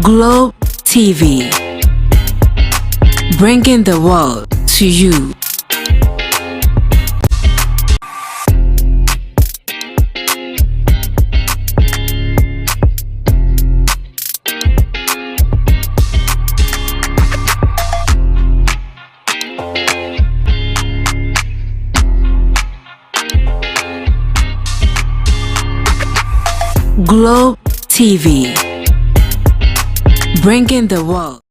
Globe TV, bringing the world to you. Globe TV, bringing the world.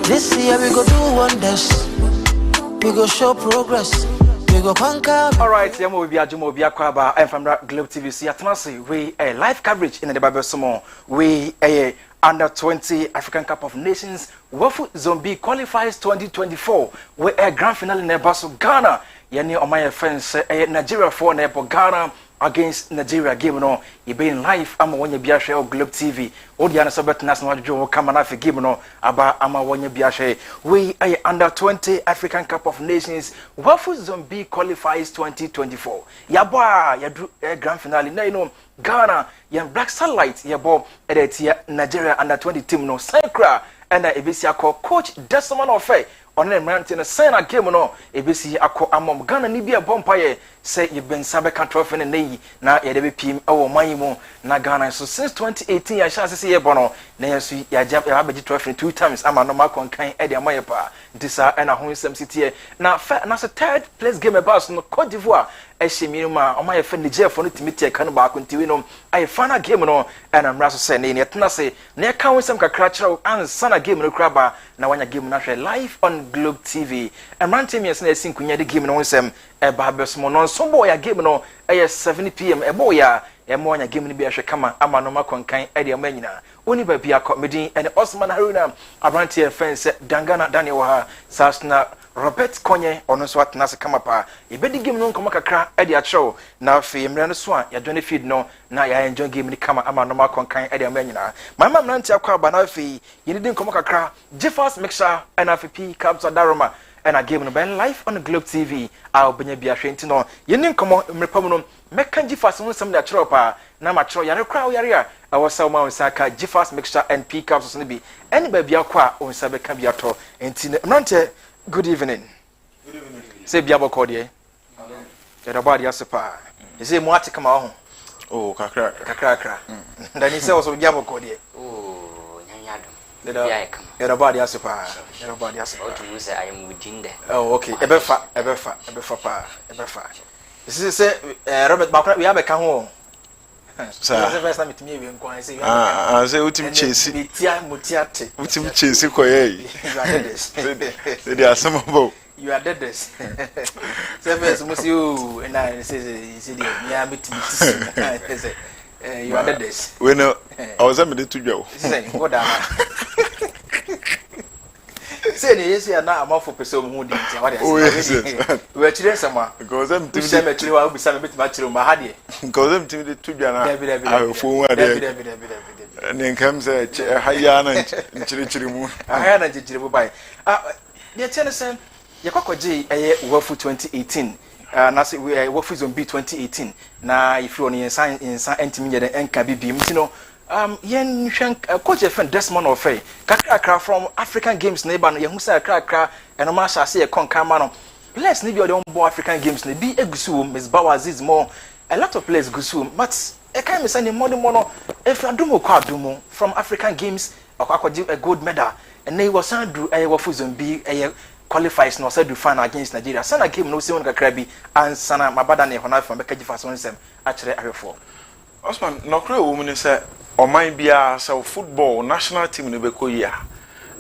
This year we go do wonders. We go show progress. We go conquer. All right, yamo we be ajumo be akwaba. I'm from Globe TV. See, atmasi we a live coverage in the Bible Sumo. We a under 20 African Cup of Nations Wafu Zombie qualifiers 2024. We a grand finale in the Basso Ghana. Yani omaya friends Nigeria for Nebo Ghana against Nigeria game no you been live ama wonye biahwe o Globe TV odi ana sabet national jojo kama na game no aba ama wonye biahwe we under 20 African Cup of Nations Wafu Zombie qualifiers 2024 yaba yadu grand finale na you know Ghana yan Black Satellite yabo edetia Nigeria under 20 team no Sankra and ebisi akọ coach Desmond Ofe on the mountain a game no ebisi akọ amom Ghana ni bia bompaye say you been sabe kan trophy ne nei na ye de be pim e wo man mu na Ghana so since 2018 ya sha se ye bono na yesu ya jab ya be trophy 2 times ama no makon kan e de amaye pa ntisa e na ho nsem sitie na se third place game about no Cote d'Ivoire e hye ma o ma ye fa Nigeria for no timiti kan ba ko ntiwi no ai final game no e na mra so se ne tena se na ka ho nsem kakra kira ansa na game no kra ba na wanya game na hwe live on Globe TV e mrante mi se na sinkunya de game no nsem e ba besmo no so boy ya game no e 7 pm e boy ya e mo nya game no bi ahwe kama ama no makonkan e de amanyina oni ba bia comedy and Osman Haruna abrantie fence Dangana Daniel ha Sasna Robert Konye ono so atena se kama pa e bedi game no nkoma kakra e de achew na fe mre no so a ya join feed no na ya enjoy game ni kama ama no makonkan e de amanyina mama mrantie akwa ba na fe yini di nkoma kakra Jeffers Mixer and FP Cabs Daroma and a game no ben live on Globe TV a obenya bia hwenti no yeni nkomo mrepam no meka Jeffers ho sam da chero pa na ma chero yare kra yare a awasa ma onsaka Jeffers Mixture and P Caps no bi eni ba bia kwa onsa be ka bia to enti mrante good evening say bia boko de ya da body asepa say mo ati kama ho oh kakra ndani say oso bia boko de oh nyanyadum ya body asepa ya body asepa what you say I am within there oh okay ebefa pa this is say Robert Bakra we have a kan ho sir the first time it me we nko say say utim chase metia motiate utim chase koye they are some about You are dead. Service must you and I say, yeah, you are dead. We know. I was able to go. What say, yes, you are not a mouth for person who did. Oh, yes, we're children somewhere. Because I'm to cemetery, I'll be some bit much room. I had because I'm to Jana. I will forward and then comes a Hayana and Chirimu. I had a Jibu by. Dear Tennyson, Yakoji, a Wafu 2018. Nasi we Wafu Zombi 2018. Now, if you only sign in San Antimia and Kabi, you know. Yen coach a friend Desmond of Fay. Kakra from African Games neighbor, Yamusa Krakra, and Omasha say a concamano. Let's leave your own boy African Games, be a Gusum, Miss Bawaziz more. A lot of players Gusum, but a kind of sending more mono. If I do more Kwadumo from African Games, or a gold medal, and they were sent to a Wafuzum be a qualifiers no said to find against Nigeria. Sana game no Sion Kakrabi and Sana Mabadane Hona from Bekaji Fasonsem, actually, I for. Osman, no crew woman said. Or might be a football national team in the year.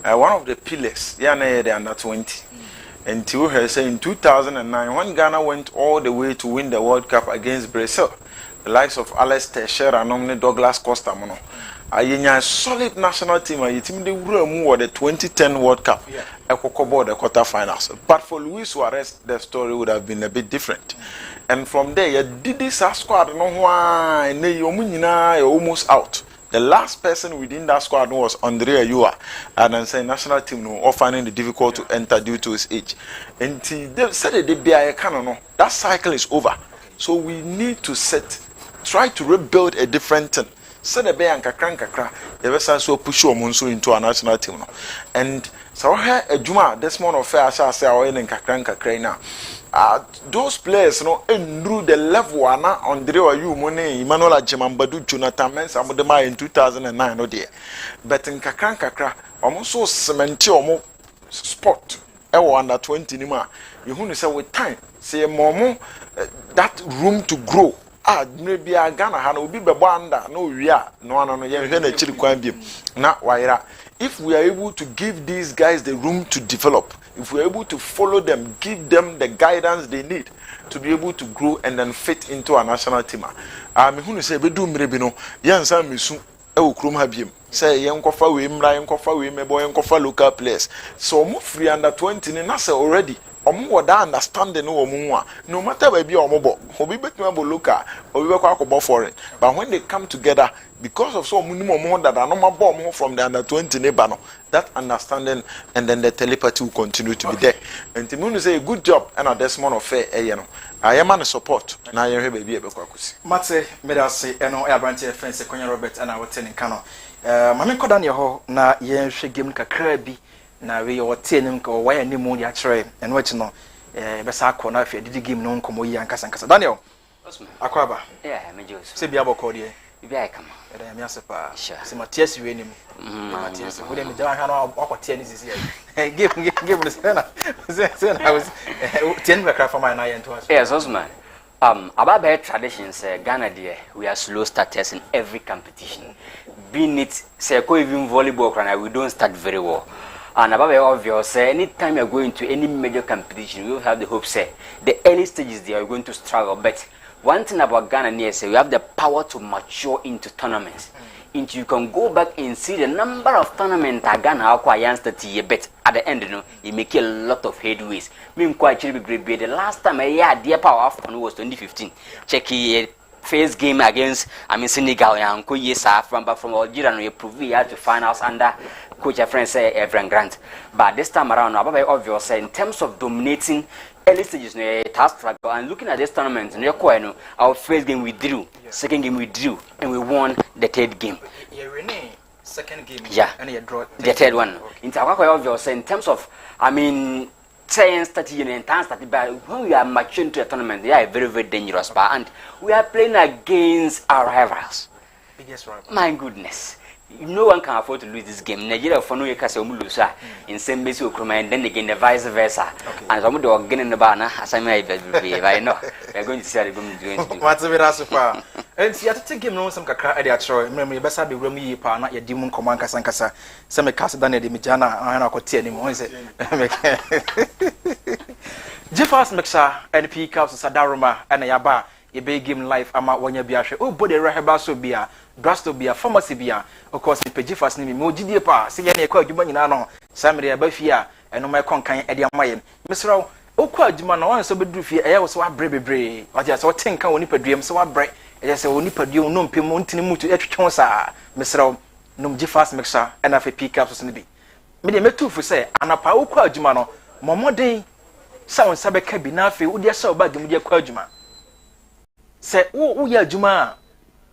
One of the pillars, they under 20. Until her say in 2009, when Ghana went all the way to win the World Cup against Brazil, the likes of Alex Teixeira and Douglas Costa Mono. A solid national team, a team they were the 2010 World Cup, a Cocobo the quarterfinals. But for Luis Suarez, the story would have been a bit different. And from there, you did this squad, no why, you're almost out. The last person within that squad was Andrea Yua, and then say national team no finding it difficult to enter due to his age. And they said they be a canon. That cycle is over. So we need to try to rebuild a different thing. Said the bear and kakra, the vessel so push your monsoon into a national team. And so here a Juma, this morning of fair, I say, in kakra now. Those players, through the level Andrea Yu Mone, Emmanuel Ajimambadu, Jonathan Mensah, Modema in 2009, no dear. But in kakra, almost so cement spot, under 20 nima. You say with time, say more that room to grow. Maybe a Ghana had no be banda, no, we are no, if we are able to give these guys the room to develop, if we are able to follow them, give them the guidance they need to be able to grow and then fit into a national team. Who say, we do Mrebino, Yansa Misu, Eukrum Habim, say, Yankofa, we Mra, we boy, local players. So, move free under 20 in Nasa already. Omo da understanding no matter where be omo obi betuma bo local obi be kwa foreign, but when they come together because of so minimum that are normal bomb from the under 20 neighbor, that understanding and then the telepathy will continue to be there. And Timunu say good job and at this month of fair I am on support na ye baby e be kwakusi mate medase eno e abranche fence Konya Robert and our ten kano mame koda ne ho na ye hwe game kakra bi na we o tenim ko why ani mu ya kire eno achi no be sa akọ na afia didi game no nkomo yi ankasa Daniel akwaba me Joseph se bia bokọ de bia kama era me asepa se matias we nim matias we dem ja hwa no akote ani sisi game no se na I was ten kakra for my na yen to us yes Osman about the traditions Ghana there we are slow starters in every competition being it say ko even volleyball we don't start very well. And above obvious, anytime you're going to any major competition, you have the hope, say, the early stages they are going to struggle. But one thing about Ghana, we have the power to mature into tournaments. Into you can go back and see the number of tournaments that Ghana acquires that year, but at the end, you make a lot of headways. Me quite great. The last time I had the power afcon was 2015. Check first game against Senegal and from Algeria and we proved we had to finals under coach a friend say Everett Grant. But this time around, very obvious in terms of dominating early stages, struggle and looking at this tournament, our first game we drew, second game we drew, and we won the third game. Second game, and you draw the third one. In obvious in terms of, science that and times that but when we are maturing to a tournament, they are very, very dangerous. And we are playing against our rivals. Biggest rival. My goodness. No one can afford to lose this game. Nigeria for no lose in same base and then again the vice versa. And some of the getting in the banner as I may I know we're going to see how they're going to do. What's the very so far? And see, I think him know some kakra at the actual. Remember, best be Remy pa not your demon command Kasankasa. Some cast done the Mijana and I could tell him. Jeffers mixer and P caps Sadaruma and Yaba ye be game life ama wanya biahwe o body reheba so bia drasto bia pharmacy bia of course the Jeffers ni mo gidie pa se ye na ekwa adwuma nyina no samre ba fia eno me konkan e de amaye misra okwa adwuma na wan so beduru fie eye wo so abre bebre watia so tenka woni paduam so abre eye se woni paduam no mpem ntini mutu etwetwe sa misra no Jeffers mixer and afa P caps ni bi me de metufu se anapa okwa adwuma no momoden sa won sabe ka bi na afa wo de sa obagem de akwa adwuma se wo ya adwuma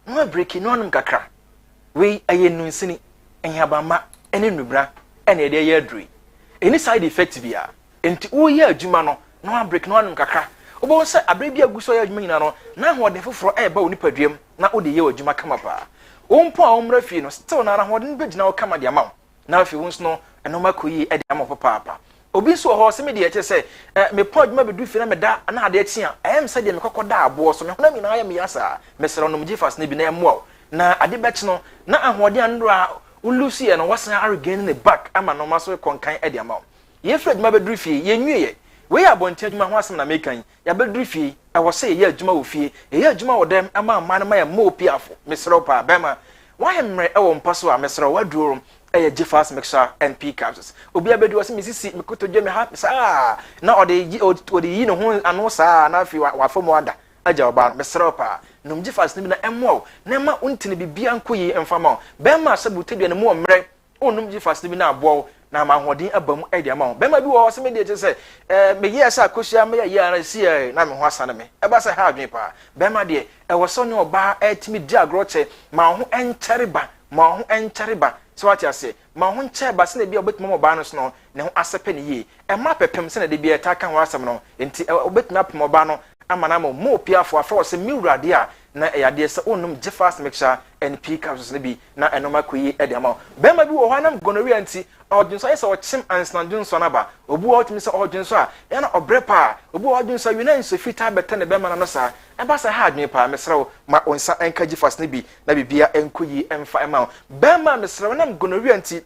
no break no anum kakra we aye nunsini enhabama ene nubra ene de ye aduri any side effect bia enti wo ya adwuma no break no anum kakra obo se abre bia guso ya adwuma nyina no na hode foforo e ba oni paduam na wo de ye adwuma kama pa wo mpo a omra fie no still na hode be gina wo kama de ama na afi wons no eno makoyi e de ama papa obi so ho se me de eche se me pod ma bedu fi na me da na ade echi a em se de me kokoda abo so me hona mi na ya me yasa me sero no Jeffers na bi na emo na ade bechi no na ahode andro a ulusi e no wasan argain ne back ama no maso konkan e de ama ye fred ma bedu fi ye nwie we ya bonte adwuma ho asem na mekan ya bedu fi e wo se ye adwuma wo fie ye adwuma wo dem ama ma na ma ya mo piafo me sero pa bema wa hemre e wo mpaso a me sero waduro Jeffers mixer and P caps obi abedu wase misisi mikoto dwe me ha sa na ode yi no ho anu sa na afi wa fo mo ada aja oba mesro pa no Jeffers ni na emo na ma untini bibia nkoyi emfama be ma sabuta dwe ne mo mre onum Jeffers ni na abo na ma hodin abamu ade ama be ma bi wo wase me de je se me ye asa kosia me ye ara si na me ho asa na me e ba se ha adwen pa be ma de e wo so ne oba etimi di agroche ma ho enkyereba so what you say ma ho nche ba se na bia obetima mo ba no so no ne ho asepe ne yi e ma pepem se na de bia ta kan ho asem no enti obetima pem oba no ama na mo piafo afro se miwrade a na e yade se onum Jeffers mixture and P caps ne bi na enoma koyi e de ama be ma bi wo ho anam gonorrhea enti odunso ye se o chim ansnadunso na ba obu o timi se odunso a ya na obrepa obu odunso wi na nso fita beta ne be ma na no sa e ba se ha adwen pa mesrew ma onsa enka Jeffers ne bi na bibia enkoyi emfa ema be ma mesrew na gonorrhea enti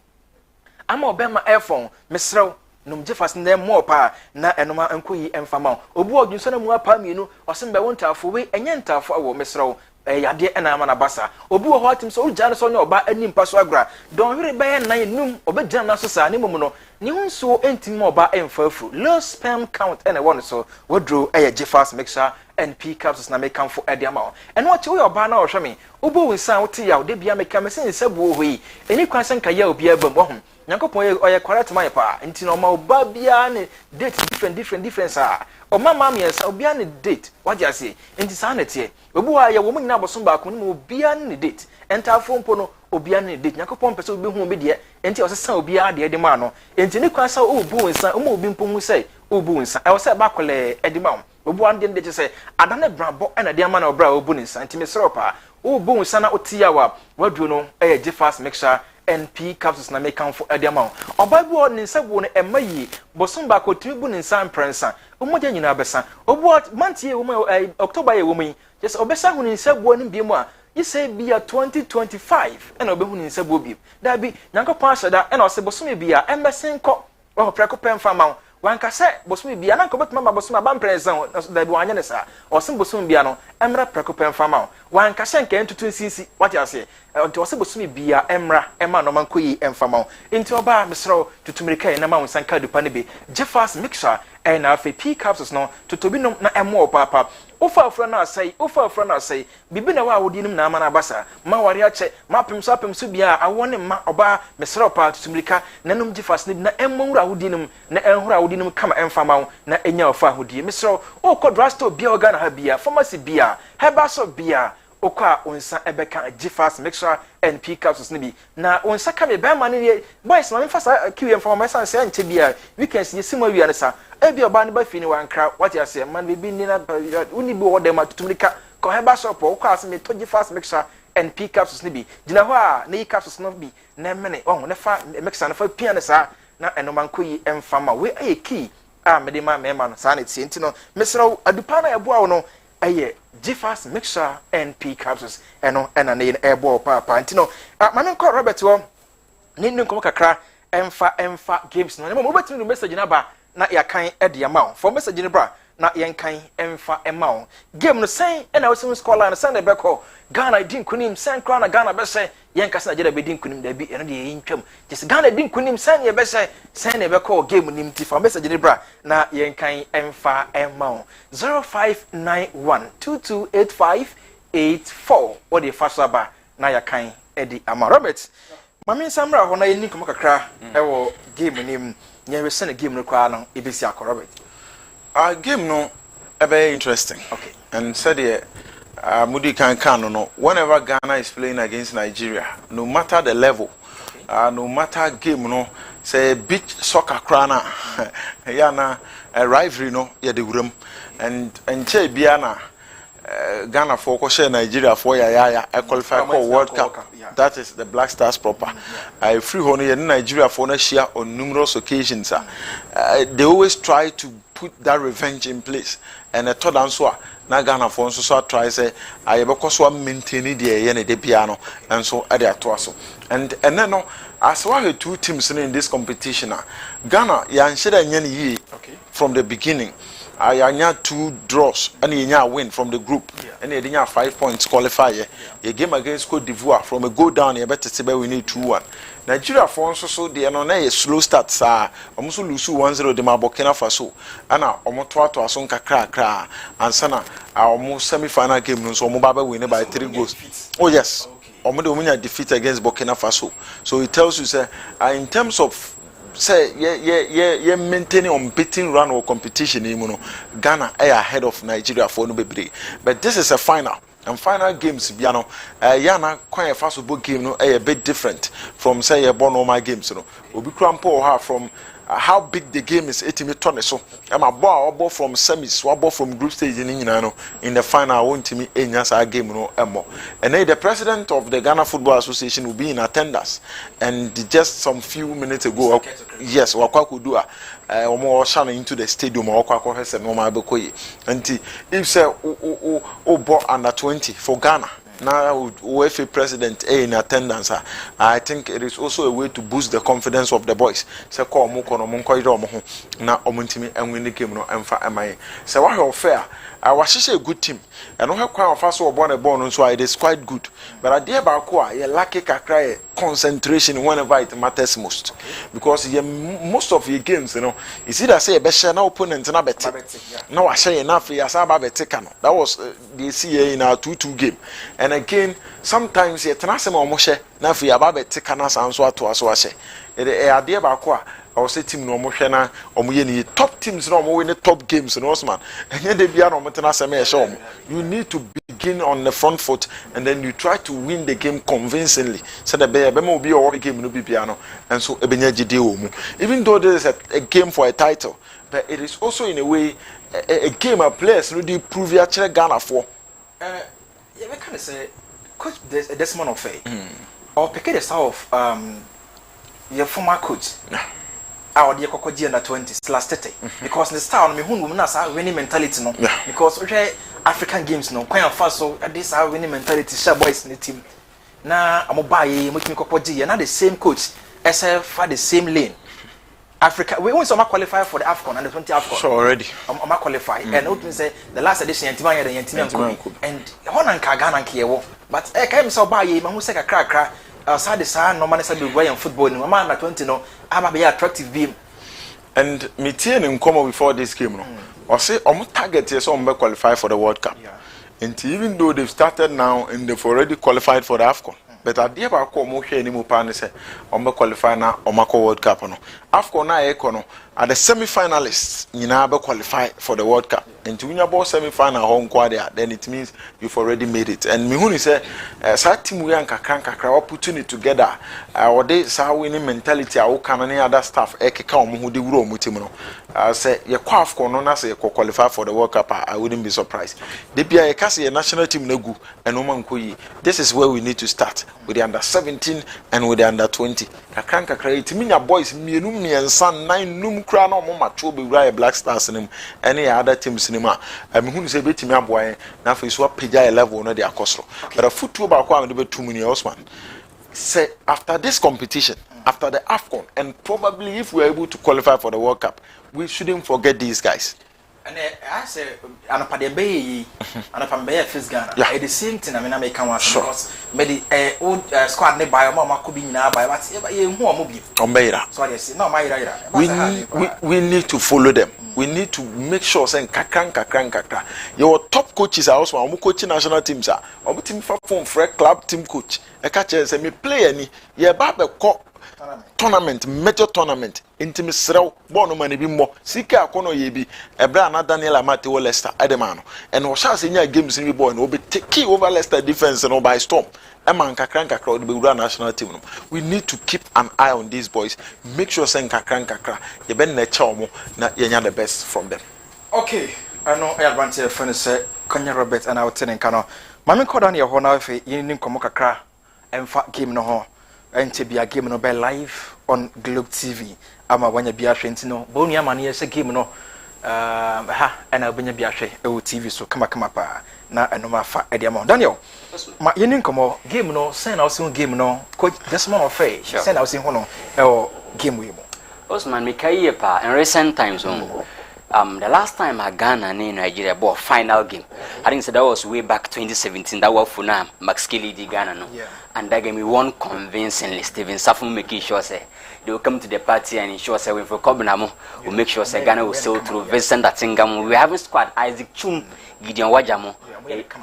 ama obema iPhone mesrew no Jeffers ne mo pa na enoma enkoyi emfa ma obu odunso na mu apa mienu osembe wontafo we enye ntafo awo mesrew yade ena ama na basa obi wo hotim so ujane so ne oba anim paso agra don hwere be nan num obedjam na so sa ne mum no ne hunso entim oba emfa afu low sperm count ena won so wodro Jeffers mixture and P caps na make for ade ama eno oche wo oba na ohwe me obo winsan wote ya de bia meka mesen nsabu ohi eni kwansen ka ya obi abam wo hom Nyankopon oye correct man pa nti no ma oba bia ne date different sa o mama miensa obia ne date waje ase nti sa na tie obu wa ye wo nyina bosom ba ko no obia ne date entafo mpo no obia ne date Nyankopon pese obi hu obi de nti o sesa obia de ma no nti ne kwansa obu nsa o ma obi mpo hu sei obu nsa e wo se ba kole edima obu ande de se adane brabo na de ama na obra obu nsa nti mesro pa obu nsa na otia wa wadu no Jeffers mixture NP caps na make for ediama obabu o ninsa bu no emayi bosom ba ko timi bu ninsa prensa omoja nyina besa obu month ye wo October ye wo mi just obesa hu ninsa bu ni biemu a you say bia 2025 ena obehu ninsa bu bi da bi Nyankopon aseda ena ose bosom bia emesen ko o preko pemfa ma wanka se bosom bia na ko betuma ba bosom ba prensa da bi wanya ne sa ose bosom bia no emra preko pemfa ma wanka se nka entutu sisi what you say nti wose bosom bia emra ema no man koyi emfama nti oba mesro tutumirika na ma wonsan ka dupa ne be Jeffers mixture na afa P caps no tutobinom na emo papa ofa afra na asai bibi na wa wodi nim na ama na basa ma ware ache ma pem so bia awone ma oba mesro pa tutumirika nanom Jeffers ne na emo wura wodi nim na enhura wodi nim kama emfama na enya ofa hodi mesro o ko drasto bia organ ha bia pharmacy bia heba so bia okwa onsa ebeka Jeffers mixture and P caps ne bi na onsa ka me be ma ne boys na me fasa kiwe from my son say nche bia weekends ye sima wi ansa ebi oba ne ba fi ni wankra what you say man be ni na uni bi odem atutumika ko heba shop okwa as me to Jeffers mixture and P caps ne bi gina ho a ne caps no bi na mene oh ne fa mixture na fa pia ne sa na eno koyi emfama we key me de ma me ma no sa na tie ntino mesra adupa na ebo awo no Jeffers mixture and P caps eno ena ne ebo papa ntino ma me nko Robert wo ni nko kakra emfa games no mo betimi no message na ba na ya kan e de ama for message ni bra na yenkan emfa ema game no sen na wosim scoreline sen de beko Ghana din kunim sen kra na Ghana be say yenkasa Nigeria be din kunim da bi eno de yintwam just Ghana din kunim sen ye be say sen ne beko game nim ti fa message ne bra na yenkan emfa ema 0591228584 what the first aba na yakan edi ama Robert mami samra ho na yeni komo kakra ewo game nim nye we sen game no kwa no ebesi akọ Robert game no very interesting. Okay. And said here, Mudi can no. Whenever Ghana is playing against Nigeria, no matter the level, no matter game no, say beach soccer crana, yana a rivalry no, ya the room, and che biana. Ghana for share Nigeria for ya I qualify for World Cup. That is the Black Stars proper. I free honey in Nigeria for next year on numerous occasions. They always try to put that revenge in place. And a third answer, na Ghana for so try say I because one maintain the yen de piano and so at their torso. And then no as well two teams in this competition. Ghana yan share yen from the beginning. I had 2 draws and you win from the group and you had 5 points qualifier. A game against Cote d'Ivoire from a go down you better say we need 2-1. Nigeria for so they are on a slow start almost lose 1-0 de Burkina Faso and almost to asonka kra and sana almost semi-final game so Mubabe win by 3 goals. Oh yes. Almost win a defeat against Burkina Faso. So it tells you say in terms of say maintaining unbeaten run or competition Ghana are ahead of Nigeria for no baby. But this is a final. And final games biano yana quite a fast football game no a bit different from say a normal games obi crampo from how big the game is 80 ton so am a ball from semis ball from group stage in the final I want me enya game no emo and then the president of the Ghana Football Association will be in attendance and just some few minutes ago yes wakwa could do omo shine into the stadium wakwa hese normal bekoyi and if say o under 20 for Ghana now UEFA president in attendance I think it is also a way to boost the confidence of the boys say call mo kono mo nkoyire omo ho na omontimi enwin the game no emfa amaye say wa fair I was a good team and no kwa ofa so obo na ball so it is quite good but at the back you lack a concentration whenever it matters most because most of your games you see that say be share na opponent na bet now I share enough as bet that was the CA in our 2-2 game and again sometimes you tenase mo hye na fi ababet kana sanso ato aso ahye e ade baako I was a team no more na omo top teams no more win top games no Osman enye de bia no motena seme e show you need to begin on the front foot and then you try to win the game convincingly so that be ma obi o game no bibia no and so ebenya gide wo mu even though there is a game for a title but it is also in a way a game of players no dey prove ya chere Ghana for yeah we can say coach Desmond of or pick the style of your former coach our dear Kokoji under 20s last 30 because the style me who na sa winning mentality no because African games no quite fast so this our winning mentality sharp boys in the team na amobaye mutimi Kokoji na the same coach SF for the same lane Africa we want some qualify for the afcon and the 20 afcon so already qualify and what mean say the last edition yantima here the yantima and honan ka Ghana nkewo but kai me say obaye ma hu say kakra side sa no man say be Ryan football no man na 20 no aba be attractive beam and me tie in come before this game no or say target here so be qualify for the World Cup and even though they've started now and they've already qualified for the afcon but at the about ko mo hwe ni mo pa ne say be qualify na omako World Cup no afcon na e ko no at the semi-finalists nyina be qualify for the World Cup and to win about semi-final home quad then it means you've already made it and me hu say that team we kakra putting it together or they say winning mentality a can any other stuff ekeka omo hu de wuro omo team no say ye kwa afcon no na say qualify for the World Cup I wouldn't be surprised they be a case national team na gu and no man koyi this is where we need to start with the under 17 and with the under 20 kakra it mean your boys mienu miensa 9 num kra na omo macho be wura Black Stars nim any other teams nim a me hu say betimi aboa na fa so pagya level no de akosro but a football ba kwa me betum ni Osman say after this competition after the AFCON and probably if we are able to qualify for the World Cup we shouldn't forget these guys And I say, and a bay, and if I'm bare first gun, the same thing. I mean, I make come out because maybe old squad nearby, Mama could be now by what's more movie. So I say, no, my we need to follow them. We need to make sure saying kakran. Your top coaches are also coaching national teams are team from club team coach. I catch say me play any tournament major tournament intimi srew bono mani bi mo sika akono ye bi ebra na Daniel Amate wo Leicester edemano and wo sha nya games ni boy no be take over Leicester defense no by storm e man kakran kakra be wura national team no. We need to keep an eye on these boys, make sure say kakran kakra ye ben na cha omo na yenya the best from them. Okay, I know I advance friend say Konya Robert and I will tell kano mama ko down here ho na fe yin komo kakra emfa game no ho ente bia game no be live on Globe TV ama wanya bia hwenti no bonu ama na yese game no ha ana obenya bia hwe e TV so kama pa na enoma fa e dia mo Daniel ma yeni nkomo game no sen na osin game no coach Desmond Ofei sen na osin ho no e game we mo Osman Mikaye pa in recent times the last time I Ghana and Nigeria bought final game, I think so that was way back 2017. That was Funam, Max Kelly di Ghana, no? Yeah. And that game we won convincingly. Steven Safum making sure say they will come to the party and ensure say we for Kobinamo, we'll make sure say Ghana will sail through Vincent Atingam. We haven't squad Isaac Chum, Gideon Wajamo.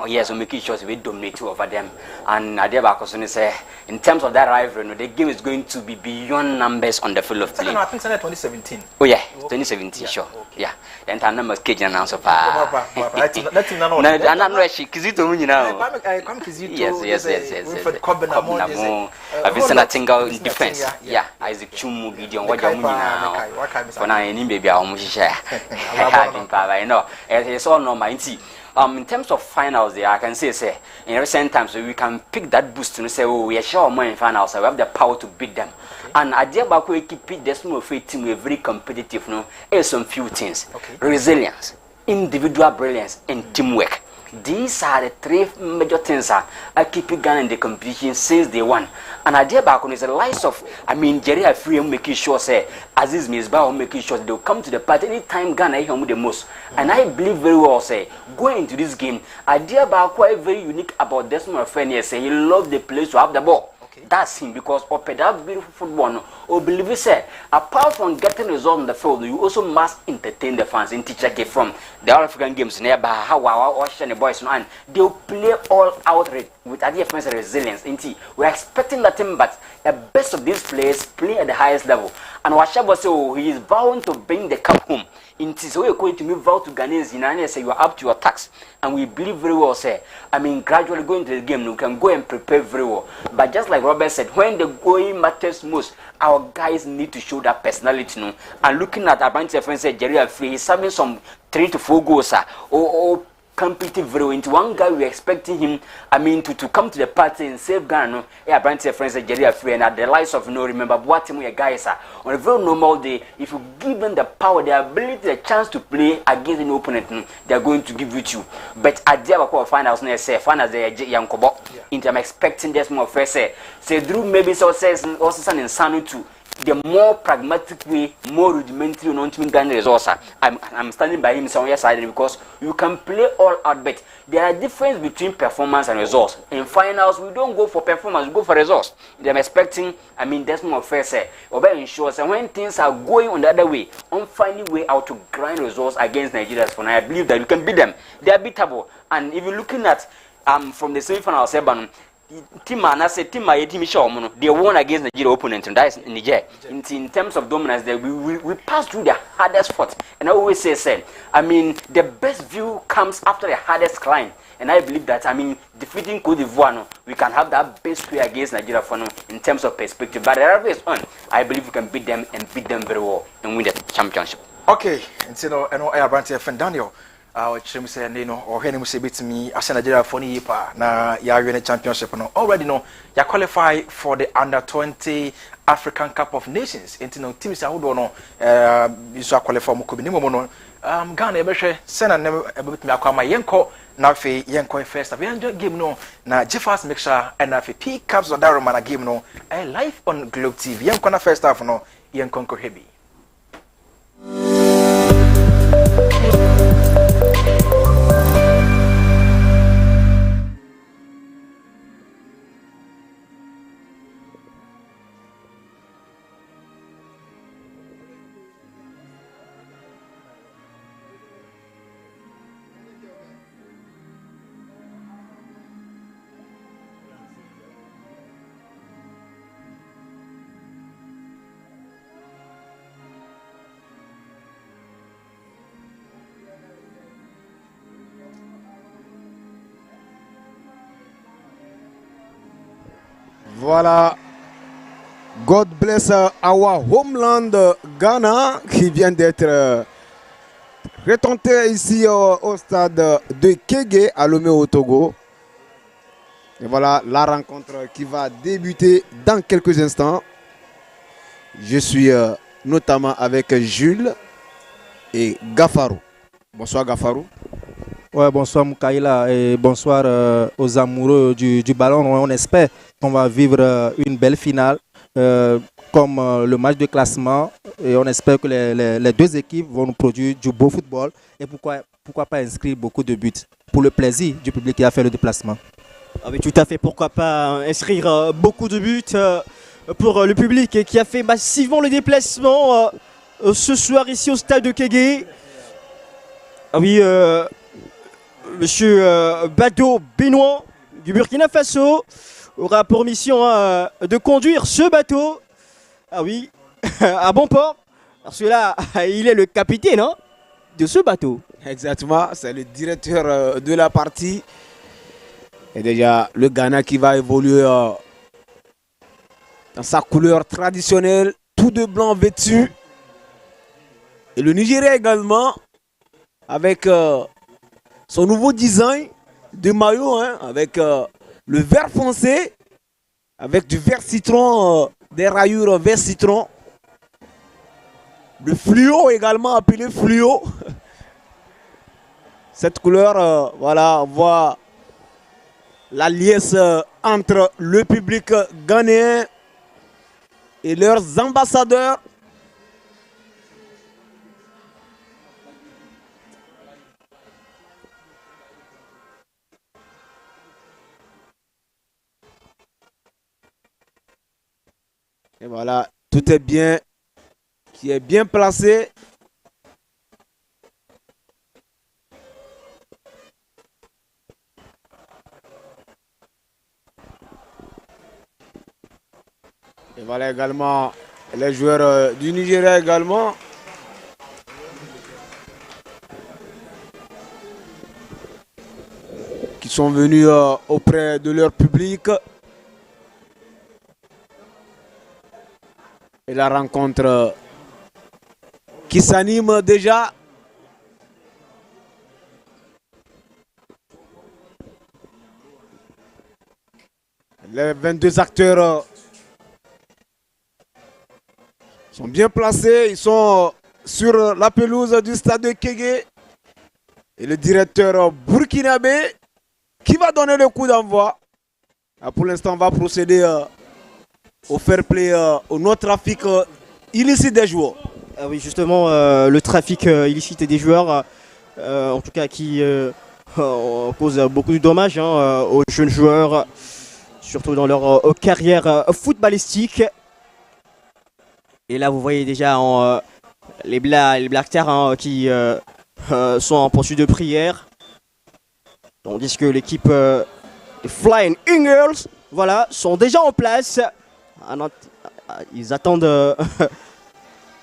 Yes, we're making sure we dominate over them. And Adeba say in terms of that rivalry, the game is going to be beyond numbers on the field of play. I think it's 2017. Oh yeah, 2017, sure. Okay. Yeah. The entire number is Cajun now so far. I'm not actually Kizito now. Yes. I've been sent a tingle in defense. Yeah, Isaac Chumu, Gideon, what you're now. When I need baby, I almost share. I know. It's all normal. In terms of finals, there I can say in recent times we can pick that boost and say, oh, we are sure more in finals, so we have the power to beat them. Okay. And I dare back we keep it. This small team we're very competitive. No, there's some few things: resilience, individual brilliance, and teamwork. These are the three major things I keep Ghana in the competition since day one. And I dare back on is the likes of Nigeria Wafu making sure say Aziz Misbah making sure they'll come to the party anytime Ghana is the most. And I believe very well say going into this game, I dare back quite very unique about Desmond Ofei say he loves the players to have the ball. That's him because that beautiful football or believe it say apart from getting results on the field, you also must entertain the fans in teacher from the African games nearby how the boys and they'll play all out with a defense resilience. We're expecting that team, but the best of these players play at the highest level. And Washaba say he is bound to bring the cup home. So we're going to move out to Ghanaians in and say you are up to your tax. And we believe very well, say, gradually going to the game, we can go and prepare very well. But just like Robert said, when the going matters most, our guys need to show that personality. No? And looking at our branch friend said, Nigeria Wafu, he's having some 3 to 4 goals, or competitive very well. Into one guy, we're expecting him, to come to the party and save Ghana. No? Yeah, branch friends said, Nigeria Wafu, and at the lives of remember what team we guys are. On a very normal day, if you give them the power, the ability, the chance to play against an opponent, they are going to give it to you. But at the finals, finals, young Kobo. I'm expecting this more first say through maybe so says also in Sanu too. The more pragmatic way, more rudimentary on Ghana resource. I'm standing by him on your side because you can play all out, but there are difference between performance and results. In finals, we don't go for performance, we go for results. I'm expecting, that's more fair say, or better ensure so when things are going on the other way, on finding way out to grind results against Nigeria for now, I believe that we can beat them. They are beatable. And if you're looking at from the semi-final, team they won against Nigeria opponent, and that is Niger. In terms of dominance, we passed through the hardest fought. And I always say, the best view comes after the hardest climb. And I believe that, defeating Cote d'Ivoire, we can have that best play against Nigeria for in terms of perspective. But the is on. I believe we can beat them and beat them very well and win the championship. Okay, and I have a friend Daniel. Say or him say bit me as Nigeria for na ya win championship no already no ya qualify for the under 20 African Cup of Nations teams are no so qualify mo kobi nimo no Ghana be hwe sena ne bit me akwa ma yenko na fe yenko first of game no na Jeffers make sure and na fe P Caps or Daroma na game no live on Globe TV yenko na first half no yenko ko heavy. Voilà. God bless our homeland Ghana qui vient d'être retenté ici au stade de Kégué à Lomé au Togo. Et voilà la rencontre qui va débuter dans quelques instants. Je suis notamment avec Jules et Gafarou. Bonsoir Gafarou. Ouais, bonsoir Moukaïla et bonsoir aux amoureux du ballon. On espère qu'on va vivre une belle finale comme le match de classement et on espère que les deux équipes vont nous produire du beau football et pourquoi pas inscrire beaucoup de buts pour le plaisir du public qui a fait le déplacement. Ah oui, tout à fait, pourquoi pas inscrire beaucoup de buts pour le public qui a fait massivement le déplacement ce soir ici au stade de Kégué. Ah oui, monsieur Bado Benoît du Burkina Faso aura pour mission de conduire ce bateau. Ah oui, à bon port, parce que là, il est le capitaine de ce bateau. Exactement, c'est le directeur de la partie. Et déjà, le Ghana qui va évoluer dans sa couleur traditionnelle, tout de blanc vêtu. Et le Nigeria également, avec son nouveau design de maillot, avec le vert foncé, avec du vert citron, des rayures vert citron. Le fluo également, appelé fluo. Cette couleur, voilà, on voit la liesse entre le public ghanéen et leurs ambassadeurs. Et voilà, tout est bien, qui est bien placé. Et voilà également les joueurs du Nigeria également. Qui sont venus auprès de leur public. Et la rencontre qui s'anime déjà. Les 22 acteurs sont bien placés. Ils sont sur la pelouse du stade de Kégué. Et le directeur burkinabé qui va donner le coup d'envoi. Pour l'instant, on va procéder au fair play, au non-trafic illicite des joueurs. Ah oui, justement, le trafic illicite des joueurs, en tout cas qui cause beaucoup de dommages aux jeunes joueurs, surtout dans leur carrière footballistique. Et là, vous voyez déjà les Black Stars qui sont en poursuite de prière. Tandis que l'équipe des Flying Eagles, voilà, sont déjà en place. Ils attendent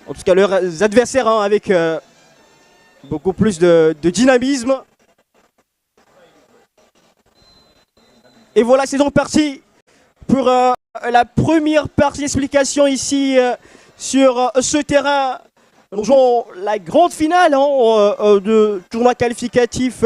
en tout cas leurs adversaires avec beaucoup plus de dynamisme. Et voilà, c'est donc parti pour la première partie d'explication ici sur ce terrain. Nous jouons la grande finale de tournoi qualificatif